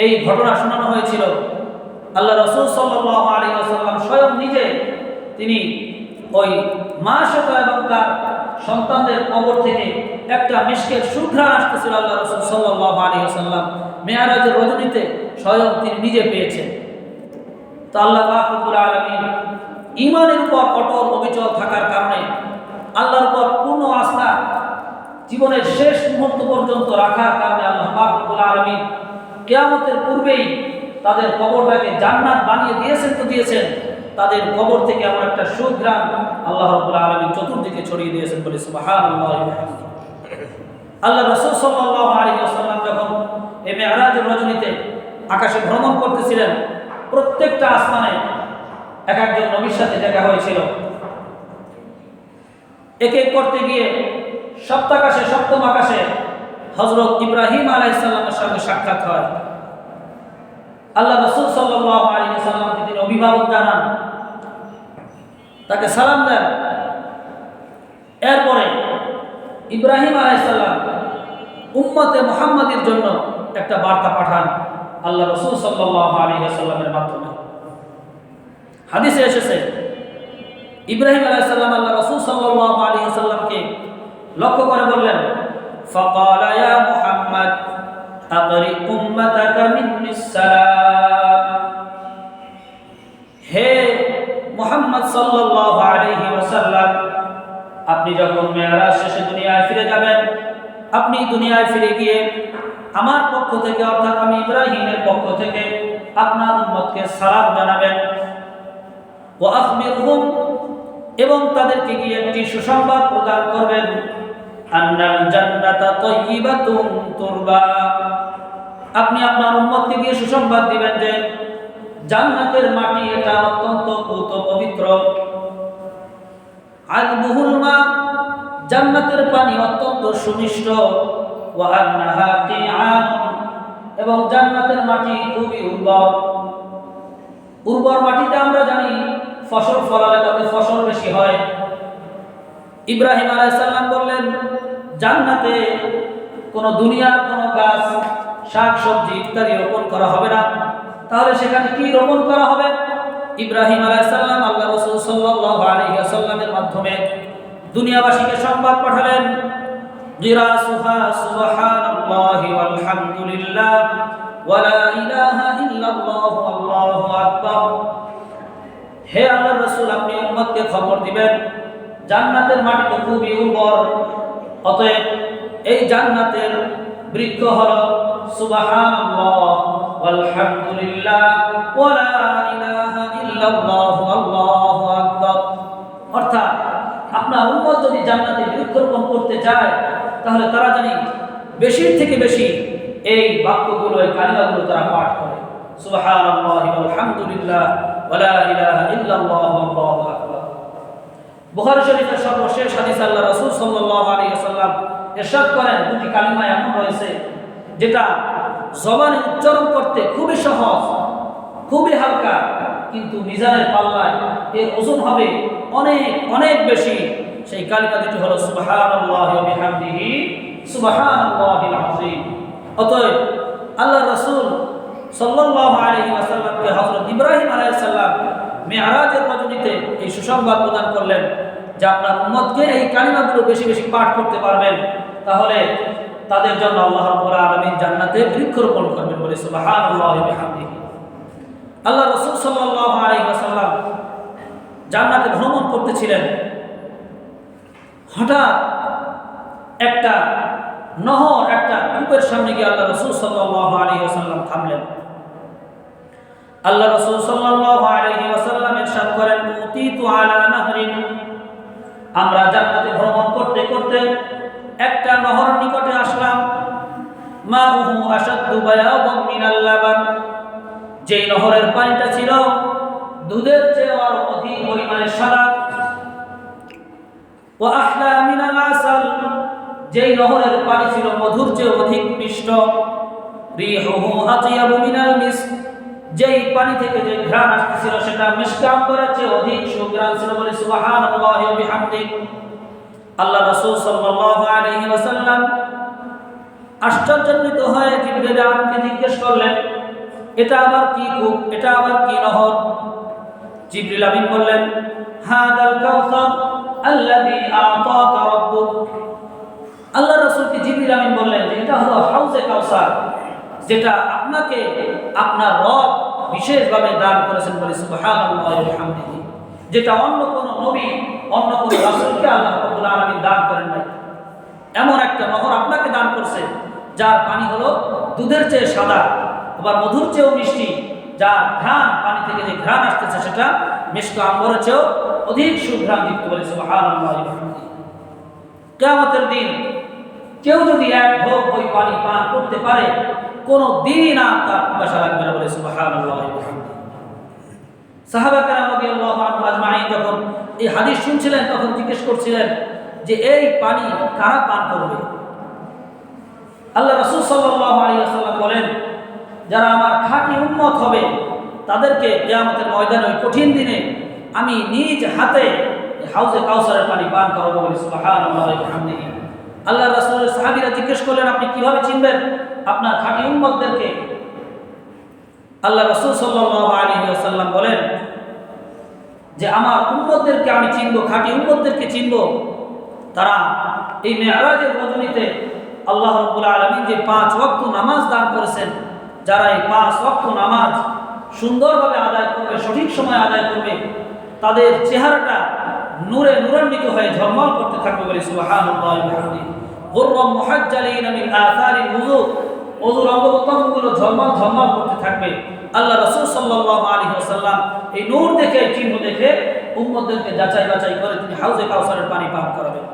এই ঘটনা শোনানো হয়েছিল। আল্লাহ রাসূল সাল্লাল্লাহু আলাইহি ওয়াসাল্লাম স্বয়ং নিজে তিনি ওই মা শোকা এবং তার সন্তানদের কবর থেকে একটা মিশকের সুঘ্রাণ আসতেছিল। আল্লাহ রাসূল সাল্লাল্লাহু আলাইহি ওয়াসাল্লাম মেরাজের রজনীতে স্বয়ং তিনি নিজে পেয়েছেন। তো আল্লাহ পাক রব্বুল আলামিন ঈমানের উপর অটল অবিচল থাকার কারণে, আল্লাহর উপর পূর্ণ আস্থা জীবনের শেষ মুহূর্ত পর্যন্ত রাখার কারণে আল্লাহ পাক রব্বুল আলামিন কিয়ামতের পূর্বেই তাদের কবরটাকে জান্নাত বানিয়ে দিয়েছেন। তো দিয়েছেন, তাদের কবর থেকে এমন একটা সুঘ্রাণ আল্লাহ রাব্বুল আলামিন চতুর্দিকে ছড়িয়ে দিয়েছেন বলে সুবহানাল্লাহ। আল্লাহ রাসূল সাল্লাল্লাহু আলাইহি ওয়াসাল্লাম যখন এই মেরাজের রজনীতে আকাশে ভ্রমণ করতেছিলেন, প্রত্যেকটা আসমানে এক একজন নবীর সাথে দেখা হয়েছিল। এক এক করতে গিয়ে সপ্তাকাশে, সপ্তম আকাশে হযরত ইব্রাহিম আলাইহিস সালামের সঙ্গে সাক্ষাৎ হয়। আল্লাহ রাসূল সাল্লাল্লাহু আলাইহি ওয়াসাল্লামকে তিনি অভিবাদন জানান, তাকে সালাম দেন। এরপরে ইব্রাহিম আলাইহিস সালাম উম্মতে মুহাম্মাদের জন্য একটা বার্তা পাঠান আল্লাহ রাসূল সাল্লাল্লাহু আলাইহি ওয়াসাল্লামের মাধ্যমে। হাদিসে এসেছে, ইব্রাহিম আলাইহিস সালাম আল্লাহ রাসূল সাল্লাল্লাহু আলাইহি ওয়াসাল্লামকে লক্ষ্য করে বললেন, ফাকালা ইয়া মুহাম্মদ আকরি উম্মাতাকা মিন্নিস সালাম। হে মুহাম্মদ সাল্লাল্লাহু আলাইহি ওয়াসাল্লাম, আপনি যখন মেরাজ শেষে দুনিয়ায় ফিরে যাবেন, আপনি দুনিয়ায় ফিরে গিয়ে আমার পক্ষ থেকে, অর্থাৎ আমি ইব্রাহিমের পক্ষ থেকে আপনার উম্মতকে সালাম জানাবেন। ওয়া আখবিরহুম, এবং তাদেরকে গিয়ে একটি সুসংবাদ প্রদান করবেন, আন্নাল জান্নাতা তাইয়্যিবাতুন তুরবা। আপনি আপনার উম্মতকে গিয়ে সুসংবাদ দিবেন যে জান্নাতের মাটি এটা অত্যন্ত পূত পবিত্র। আযবুহুল মা, জান্নাতের পানি অত্যন্ত সুমিষ্ট। ওয়া আন্নাহা কিআন, এবং জান্নাতের মাটি খুবই উর্বর। উর্বর মাটিতে আমরা জানি ফসল ফলালে তাতে ফসল বেশি হয়। ইব্রাহিম আলাইহিস সালাম বললেন, জান্নাতে কোনো দুনিয়ার কোনো গাছ, শাক সবজি ইত্যাদি রোপণ করা হবে না, তাহলে সেখানে কি রোপণ করা হবে? ইব্রাহিম আলাইহিস সালাম আল্লাহ রাসূল সাল্লাল্লাহু আলাইহি ওয়াসাল্লামের মাধ্যমে দুনিয়াবাসীকে সংবাদ পাঠালেন, গিরাসুহা সুবহানাল্লাহি ওয়াল হামদুলিল্লাহ ওয়া লা ইলাহা ইল্লাল্লাহু আল্লাহু আকবার। হে আল্লাহর রাসূল, আপনি উম্মতকে খবর দিবেন জান্নাতের মাটি তো খুবই উর্বর, অতএব এই জান্নাতের বৃক্ষ হলো সুবহানাল্লাহ ওয়াল হামদুলিল্লাহ ওয়া লা ইলাহা ইল্লাল্লাহু আল্লাহু আকবার। অর্থাৎ আপনার উম্মত যদি জান্নাতে বৃক্ষরোপণ করতে চায়, তাহলে তারা জানি বেশির থেকে বেশি এই বাক্যগুলো, এই কালিমাগুলো তারা পাঠ করে, সুবহানাল্লাহি ওয়াল হামদুলিল্লাহ ওয়া লা ইলাহা ইল্লাল্লাহু আল্লাহু আকবার। বুখারী শরীফের সর্বশেষ হাদিস আল্লাহ রাসূল সাল্লাল্লাহু আলাইহি ওয়াসাল্লাম ইরশাদ করেন, দুটি কালিমা এমন রয়েছে যেটা জবানে উচ্চারণ করতে খুবই সহজ, খুবই হালকা, কিন্তু মিজানের পাল্লায় এর ওজন হবে অনেক অনেক বেশি। সেই কালিমা দুটি হলো সুবহানাল্লাহি ওয়া বিহামদিহি সুবহানাল্লাহিল আযীম। অতএব আল্লাহ রাসূল সাল্লাল্লাহু আলাইহি ওয়াসাল্লামকে হযরত ইব্রাহিম আলাইহিস সালাম মেরাজের রজনীতে এই সুসংবাদ প্রদান করলেন যে আপনার উম্মতকে এই কালিমাগুলো বেশি বেশি পাঠ করতে পারবেন, তাহলে তাদের জন্য আল্লাহ রাব্বুল আলামিন জান্নাতে বৃক্ষরোপণ করবেন বলে সুবহানাল্লাহি ওয়া বিহামদিহি। আল্লাহ রাসূল সাল্লাল্লাহু আলাইহি ওয়াসাল্লাম জান্নাতে ভ্রমণ করতেছিলেন, হঠাৎ একটা নহর, একটা কূপের সামনে গিয়ে আল্লাহ রাসূল সাল্লাল্লাহু আলাইহি ওয়াসাল্লাম থামলেন। আল্লাহ রাসূল সাল্লাল্লাহু আলাইহি ওয়াসাল্লাম ইরশাদ করেন, উতিতু আলা নাহরিন, আমরা জান্নাতে ভ্রমণ করতে করতে একটা নহর নিকটে আসলাম, মাউহু আশাদ্দু বায়াদান মিনাল লাবান, যেই নহরের পানিটা ছিল দুধের চেয়ে আরো অধিক পরিমাণে সাদা। ওয়া আহলা মিনাল আসাল, যেই নহরের পানি ছিল মধুর চেয়ে অধিক মিষ্ট। রিহুহু আতয়াবু মিনাল মিস্ক, যেই পানি থেকে যে ঘ্রাণ আসছিল সেটা মিশক আম্বরের চেয়ে অধিক সুঘ্রাণ ছিল বলে সুবহানাল্লাহি ওয়া বিহামদিহি। আল্লাহ রাসূল সাল্লাল্লাহু আলাইহি ওয়াসাল্লাম আশ্চর্যান্বিত হয়ে জিবরিল আমিনকে জিজ্ঞেস করলেন, এটা আবার কি কূপ, এটা আবার কি নহর? জিবরিল আমিন বললেন, হাদাল কাউসার আল্লাযী আ'তাকা রাব্বুক। আল্লাহ রাসূলকে জিবরিল আমিন বললেন যে এটা হলো হাউজে কাউসার, যেটা আপনাকে আপনার রব বিশেষভাবে দান করেছেন। বলে সুবহানাল্লাহি ওয়া বিহামদিহি। যেটা অন্য কোন নবী, অন্য কোন রাসূলকে আল্লাহ রাব্বুল আলামিন দান করেন নাই। এমন একটা নহর আপনাকে দান করছে, যার পানি হলো দুধের চেয়ে সাদা, আবার মধুর চেয়েও মিষ্টি, যার ঘ্রাণ, পানি থেকে যে ঘ্রাণ আসতেছে সেটা মিশক আম্বরের চেয়েও অধিক সুঘ্রাণ যুক্ত। বলে সুবহানাল্লাহি ওয়া বিহামদিহি। কিয়ামতের দিন কেউ যদি এক ঢোক ওই পানি পান করতে পারে, কোনো দিন আর তার পিপাসা লাগবে না। বলে সুবহানাল্লাহি ওয়া বিহামদিহি। সাহাবা কেরাম রাদিয়াল্লাহু আনহুম আজমাইন যখন এই হাদিস শুনছিলেন তখন জিজ্ঞেস করছিলেন যে এই পানি কারা পান করবে? আল্লাহ রাসূল সাল্লাল্লাহু আলাইহি ওয়াসাল্লাম বলেন, যারা আমার খাঁটি উম্মত হবে তাদেরকে কিয়ামতের ময়দানে ওই কঠিন দিনে আমি নিজ হাতে হাউজে কাউসারের পানি পান করাবো। বলে সুবহানাল্লাহি ওয়া বিহামদিহি। আল্লাহ রাসূলের সাহাবীরা জিজ্ঞেস করলেন, আপনি কিভাবে চিনবেন আপনার খাঁটি উম্মতদেরকে? আল্লাহ রাসূল সাল্লাল্লাহু আলাইহি ওয়াসাল্লাম বলেন যে আমার উম্মতদেরকে আমি চিনব, খাঁটি উম্মতদেরকে চিনব তারা এই মেরাজের রজনীতে আল্লাহ রাব্বুল আলামিন যে 5 ওয়াক্ত নামাজ দান করেছেন, যারা এই 5 ওয়াক্ত নামাজ সুন্দরভাবে আদায় করবে, সঠিক সময় আদায় করবে, তাদের চেহারাটা নূরে নূরান্বিত হয়ে ঝলমল করতে থাকবে। বলে সুবহানাল্লাহি ওয়া বিহামদিহি। গুররাম মুহাজ্জালিন মিন আথারিল ওযু, ওযুর অঙ্গপ্রত্যঙ্গগুলো ঝলমল ঝলমল করতে থাকবে। আল্লাহ রাসূল সাল্লাল্লাহু আলাইহি ওয়াসাল্লাম এই নূর দেখে, চিহ্ন দেখে উম্মতদেরকে যাচাই বাছাই করে তিনি হাউজে কাউসারের পানি পান করাবেন।